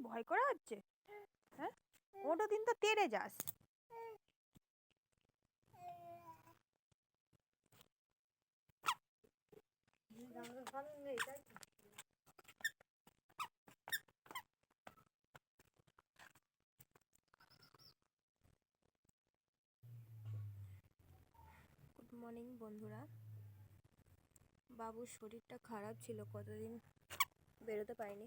ভয় করা হচ্ছে? হ্যাঁ, ওটা দিন তো তেড়ে যাস। গুড মর্নিং বন্ধুরা। বাবুর শরীরটা খারাপ ছিল, কতদিন বেরোতে পারিনি।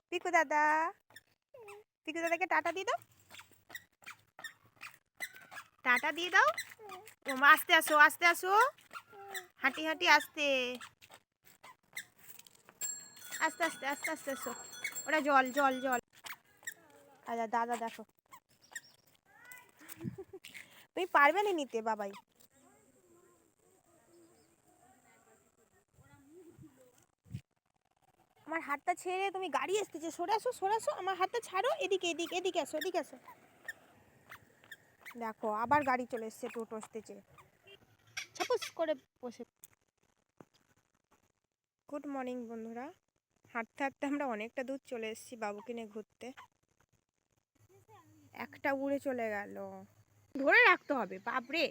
পিকু দাদা, পিকু দাদাকে টাটা দিয়ে দাও, টাটা দিয়ে দাও। ওমা আস্তে আসো, আস্তে আসো, হাঁটি হাঁটি আস্তে আস্তে আস্তে আস্তে আস্তে আসো। ওটা জল জল জল। আচ্ছা দাদা দেখো, তুমি পারবে না নিতে বাবাই। আমার হাতটা ছেড়ে, তুমি গাড়ি আসতেছে, সরে আসো সরে আসো, আমার হাতটা ছাড়ো, এদিকে এদিকে এদিকে আসো, এদিকে আসো। দেখো আবার গাড়ি চলে এসছে, টোটো আসতেছে, ছাপুস করে বসে। গুড মর্নিং বন্ধুরা। হাঁটতে হাঁটতে আমরা অনেকটা দূর চলে এসেছি বাবুকে নিয়ে ঘুরতে। একটা উড়ে চলে গেল, ধরে রাখতে হবে বাপরে।